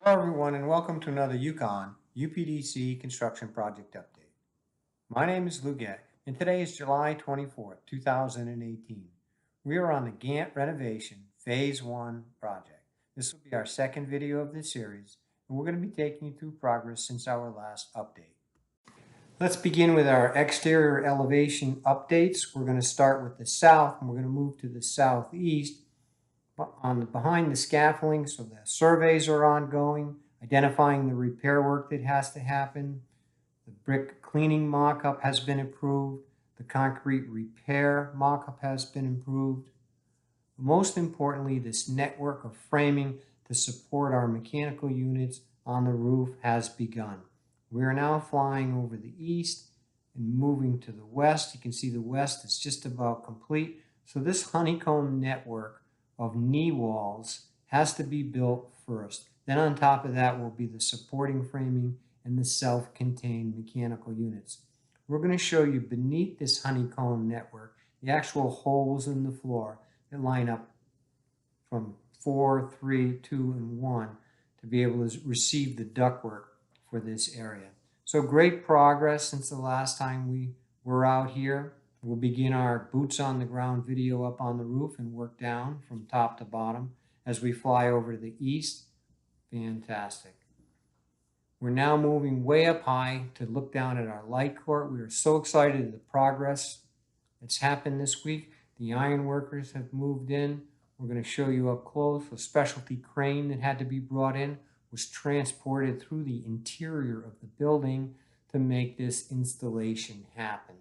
Hello everyone and welcome to another UConn UPDC construction project update. My name is Lou Gant and today is July 24th, 2018. We are on the Gant Renovation Phase 1 project. This will be our second video of this series and we're going to be taking you through progress since our last update. Let's begin with our exterior elevation updates. We're going to start with the south and we're going to move to the southeast. Behind the scaffolding, so the surveys are ongoing, identifying the repair work that has to happen. The brick cleaning mock-up has been approved. The concrete repair mock-up has been improved. Most importantly, this network of framing to support our mechanical units on the roof has begun. We are now flying over the east and moving to the west. You can see the west is just about complete. So this honeycomb network of knee walls has to be built first. Then on top of that will be the supporting framing and the self-contained mechanical units. We're going to show you beneath this honeycomb network the actual holes in the floor that line up from 4, 3, 2, and 1 to be able to receive the ductwork for this area. So great progress since the last time we were out here. We'll begin our boots on the ground video up on the roof and work down from top to bottom as we fly over to the east. Fantastic. We're now moving way up high to look down at our light court. We are so excited at the progress that's happened this week. The iron workers have moved in. We're going to show you up close. A specialty crane that had to be brought in was transported through the interior of the building to make this installation happen.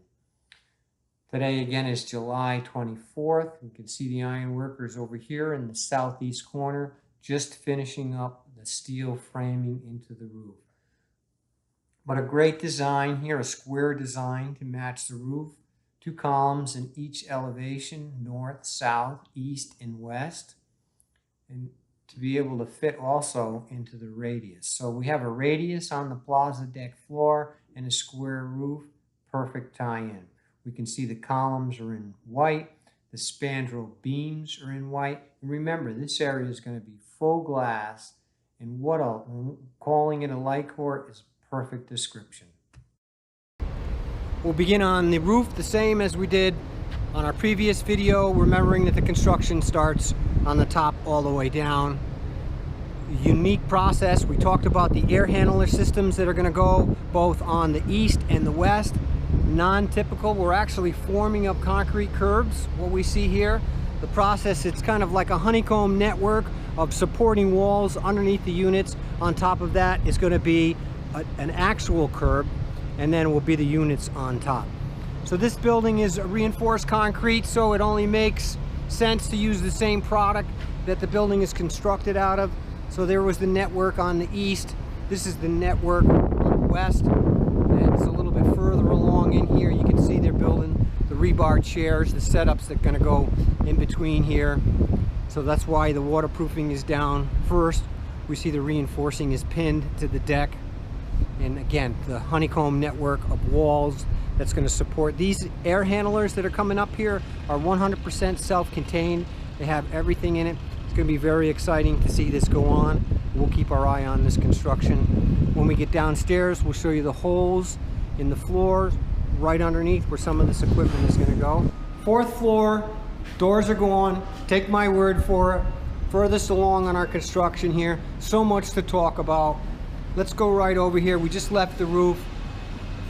Today again is July 24th. You can see the iron workers over here in the southeast corner just finishing up the steel framing into the roof. But a great design here, a square design to match the roof. 2 columns in each elevation, north, south, east, and west. And to be able to fit also into the radius. So we have a radius on the plaza deck floor and a square roof, perfect tie-in. We can see the columns are in white, the spandrel beams are in white. And remember, this area is going to be full glass, and calling it a light court is a perfect description. We'll begin on the roof the same as we did on our previous video, remembering that the construction starts on the top all the way down. Unique process. We talked about the air handler systems that are going to go both on the east and the west. Non-typical. We're actually forming up concrete curbs. What we see here, the process, it's kind of like a honeycomb network of supporting walls underneath the units. On top of that is going to be an actual curb, and then will be the units on top. So this building is reinforced concrete, so it only makes sense to use the same product that the building is constructed out of. So there was the network on the east. This is the network on the west. And it's a little bit further along in here. You can see they're building the rebar chairs, the setups that are going to go in between here. So that's why the waterproofing is down first. We see the reinforcing is pinned to the deck. And again, the honeycomb network of walls that's going to support these air handlers that are coming up here are 100% self-contained. They have everything in it. It's going to be very exciting to see this go on. We'll keep our eye on this construction. When we get downstairs, we'll show you the holes in the floor right underneath where some of this equipment is going to go. 4th floor, doors are going. Take my word for it. Furthest along on our construction here. So much to talk about. Let's go right over here. We just left the roof.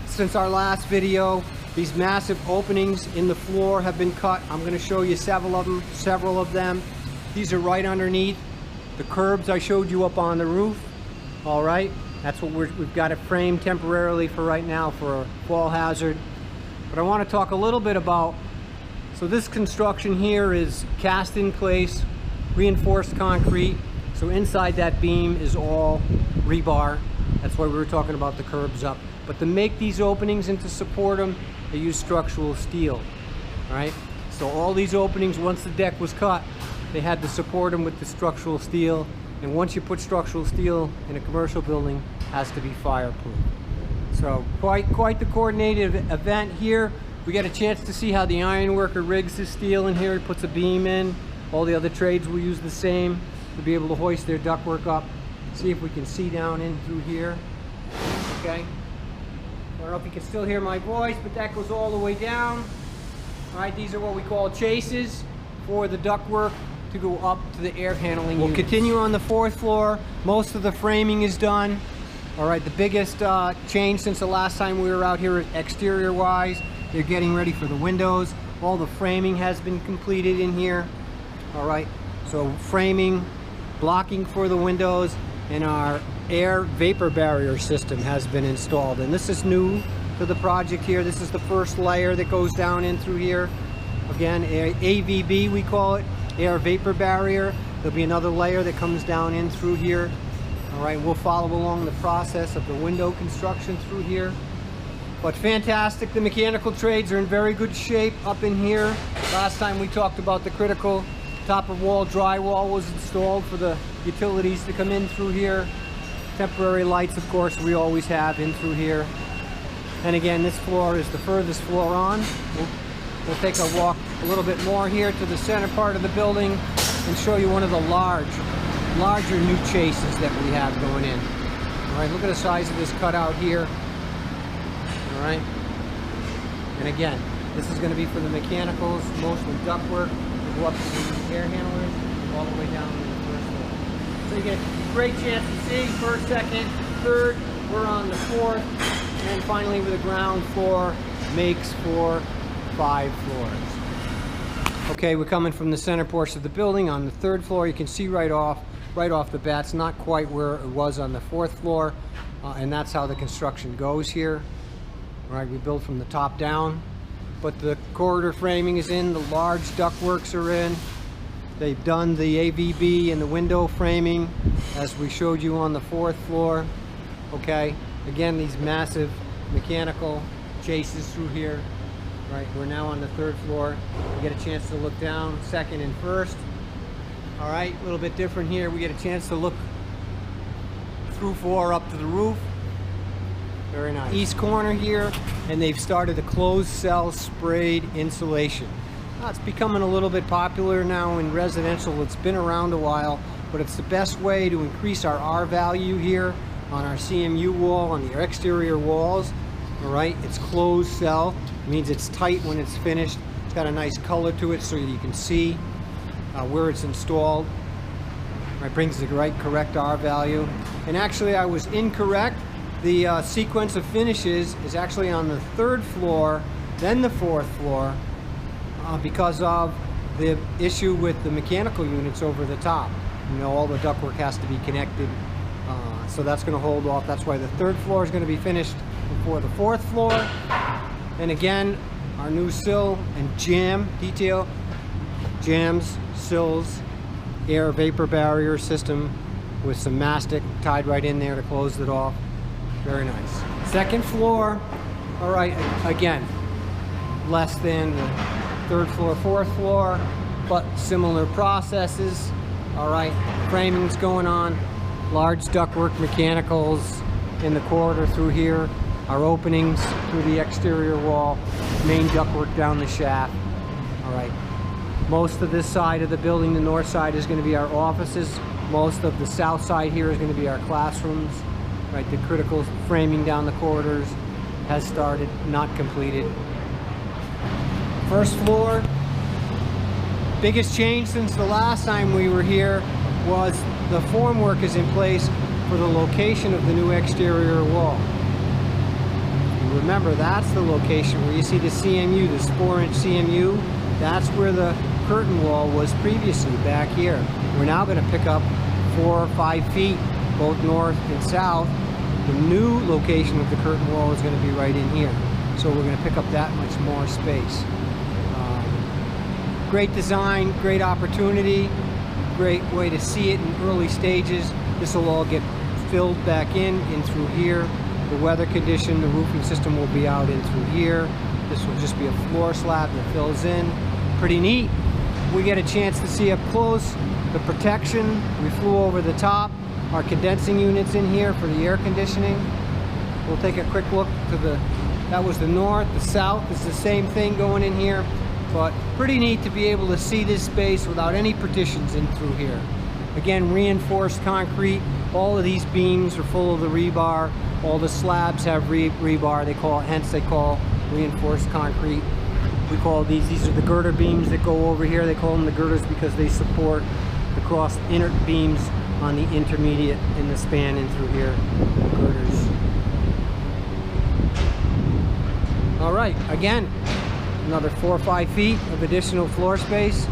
Since our last video, these massive openings in the floor have been cut. I'm going to show you several of them. These are right underneath the curbs I showed you up on the roof. All right, that's what we've got it framed temporarily for right now for a fall hazard. But I want to talk a little bit about, so this construction here is cast in place, reinforced concrete. So inside that beam is all rebar. That's why we were talking about the curbs up. But to make these openings and to support them, they use structural steel. All right, so all these openings, once the deck was cut, they had to support them with the structural steel. And once you put structural steel in a commercial building, it has to be fireproof. So quite the coordinated event here. We get a chance to see how the iron worker rigs his steel in here. He puts a beam in. All the other trades will use the same to be able to hoist their ductwork up. See if we can see down in through here. Okay. I don't know if you can still hear my voice, but that goes all the way down. All right, these are what we call chases for the ductwork to go up to the air handling units. We'll continue on the 4th floor. Most of the framing is done. All right, the biggest change since the last time we were out here exterior wise, they're getting ready for the windows. All the framing has been completed in here. All right, so framing, blocking for the windows, and our air vapor barrier system has been installed. And this is new to the project here. This is the first layer that goes down in through here. Again, AVB we call it, air vapor barrier. There'll be another layer that comes down in through here. All right, we'll follow along the process of the window construction through here. But fantastic, the mechanical trades are in very good shape up in here. Last time we talked about the critical top of wall drywall was installed for the utilities to come in through here. Temporary lights, of course, we always have in through here. And again, this floor is the furthest floor on. We'll take a walk a little bit more here to the center part of the building and show you one of the larger new chases that we have going in. All right, look at the size of this cutout here. All right, and again, this is going to be for the mechanicals, mostly ductwork. We'll go up to the air handlers all the way down to the 1st floor. So you get a great chance to see 1st, 2nd, 3rd. We're on the 4th, and finally with the ground floor makes for 5 floors. Okay, we're coming from the center portion of the building on the 3rd floor. You can see right off the bat, it's not quite where it was on the 4th floor, and that's how the construction goes here. All right, we build from the top down, but the corridor framing is in, the large ductworks are in. They've done the AVB and the window framing as we showed you on the 4th floor. Okay, again, these massive mechanical chases through here. Right, we're now on the 3rd floor. We get a chance to look down 2nd and 1st. All right, a little bit different here. We get a chance to look through 4 up to the roof. Very nice. East corner here, and they've started a closed cell sprayed insulation. It's becoming a little bit popular now in residential. It's been around a while, but it's the best way to increase our R value here on our CMU wall, on the exterior walls. All right, it's closed cell. It means it's tight when it's finished. It's got a nice color to it so you can see where it's installed. It brings the correct R value. And actually, I was incorrect. The sequence of finishes is actually on the 3rd floor, then the 4th floor, because of the issue with the mechanical units over the top. You know, all the ductwork has to be connected, so that's going to hold off. That's why the 3rd floor is going to be finished before the 4th floor. And again, our new sill and jam detail, jams, sills, air vapor barrier system with some mastic tied right in there to close it off. Very nice. 2nd floor, all right, again, less than the 3rd floor, 4th floor, but similar processes. All right, framing's going on, large ductwork mechanicals in the corridor through here, our openings through the exterior wall, main ductwork down the shaft. All right, most of this side of the building, the north side, is going to be our offices. Most of the south side here is going to be our classrooms. Right, the critical framing down the corridors has started, not completed. 1st floor, biggest change since the last time we were here was the formwork is in place for the location of the new exterior wall. Remember, that's the location where you see the CMU, the 4-inch CMU. That's where the curtain wall was previously, back here. We're now going to pick up 4 or 5 feet, both north and south. The new location of the curtain wall is going to be right in here. So we're going to pick up that much more space. Great design, great opportunity, great way to see it in early stages. This will all get filled back in through here. The weather condition, the roofing system will be out in through here. This will just be a floor slab that fills in. Pretty neat. We get a chance to see up close the protection. We flew over the top. Our condensing units in here for the air conditioning. We'll take a quick look to that was the north, the south is the same thing going in here. But pretty neat to be able to see this space without any partitions in through here. Again, reinforced concrete All of these beams are full of the rebar. All the slabs have rebar. Hence they call reinforced concrete. We call these are the girder beams that go over here. They call them the girders because they support the cross inner beams on the intermediate in the span in through here, girders. All right, again, another 4 or 5 feet of additional floor space.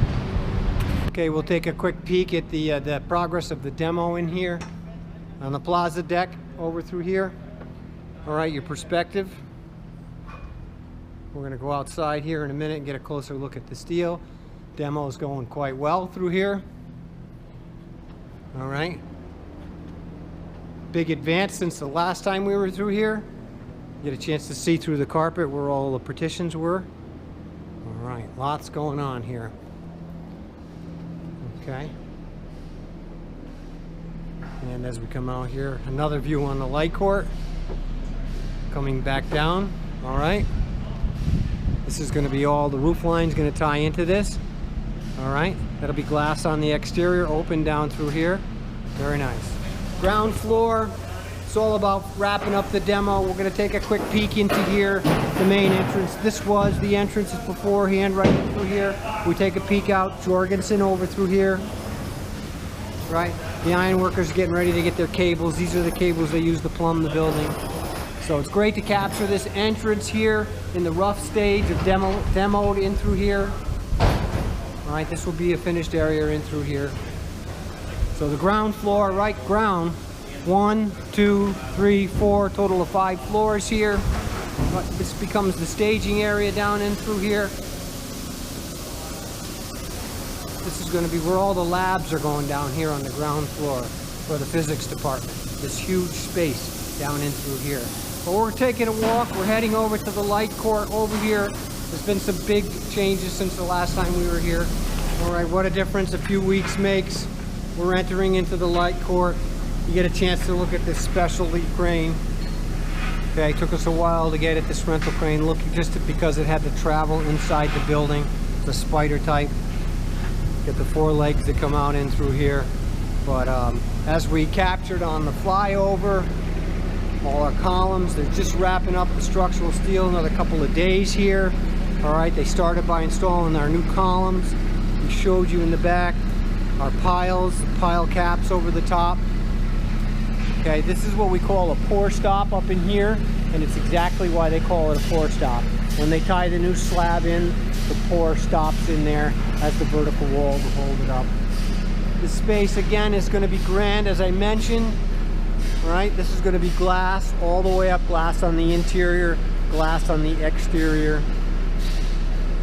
Okay, we'll take a quick peek at the progress of the demo in here on the plaza deck over through here. All right, your perspective. We're going to go outside here in a minute and get a closer look at the steel. Demo is going quite well through here. All right. Big advance since the last time we were through here. Get a chance to see through the carpet where all the partitions were. All right, lots going on here. Okay. And as we come out here, another view on the light court. Coming back down. All right. This is going to be all the roof line's going to tie into this. All right. That'll be glass on the exterior, open down through here. Very nice. Ground floor. It's all about wrapping up the demo. We're going to take a quick peek into here, the main entrance. This was the entrance beforehand, right through here. We take a peek out, Jorgensen over through here. Right? The ironworkers are getting ready to get their cables. These are the cables they use to plumb the building. So it's great to capture this entrance here in the rough stage of demoed in through here. All right, this will be a finished area in through here. So the ground floor, right ground, 1, 2, 3, 4, total of 5 floors here. This becomes the staging area down in through here. This is going to be where all the labs are going down here on the ground floor for the physics department. This huge space down in through here. But we're taking a walk. We're heading over to the light court over here. There's been some big changes since the last time we were here. All right, what a difference a few weeks makes. We're entering into the light court. You get a chance to look at this specialty crane. Okay, it took us a while to get at this rental crane. Look, just because it had to travel inside the building. It's a spider type. Get the 4 legs that come out in through here. But as we captured on the flyover, all our columns, they're just wrapping up the structural steel, another couple of days here. All right, they started by installing our new columns. We showed you in the back our piles, pile caps over the top. Okay, this is what we call a pour stop up in here, and it's exactly why they call it a pour stop. When they tie the new slab in, the pour stops in there as the vertical wall to hold it up. The space again is going to be grand, as I mentioned. All right, this is going to be glass all the way up, glass on the interior, glass on the exterior.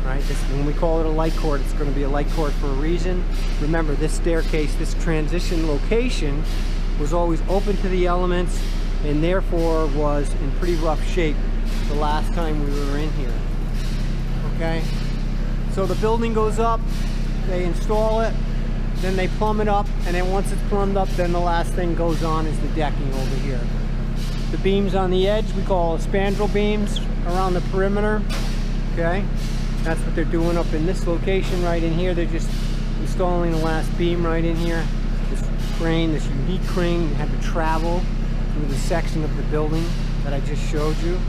All right, when we call it a light court, it's going to be a light court for a reason. Remember, this staircase, this transition location was always open to the elements and therefore was in pretty rough shape the last time we were in here. Okay, so the building goes up, they install it, then they plumb it up, and then once it's plumbed up, then the last thing goes on is the decking over here. The beams on the edge we call spandrel beams around the perimeter. Okay, that's what they're doing up in this location right in here. They're just installing the last beam right in here. This crane, this unique crane, had to travel through the section of the building that I just showed you.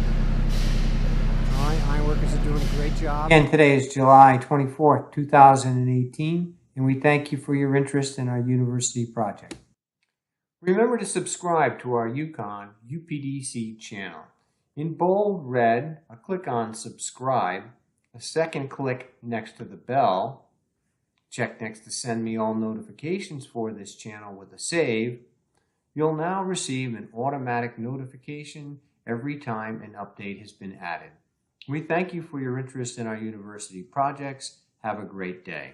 All right, ironworkers are doing a great job. And today is July 24th, 2018. And we thank you for your interest in our university project. Remember to subscribe to our UConn UPDC channel. In bold red, click on subscribe, a second click next to the bell, check next to send me all notifications for this channel with a save. You'll now receive an automatic notification every time an update has been added. We thank you for your interest in our university projects. Have a great day.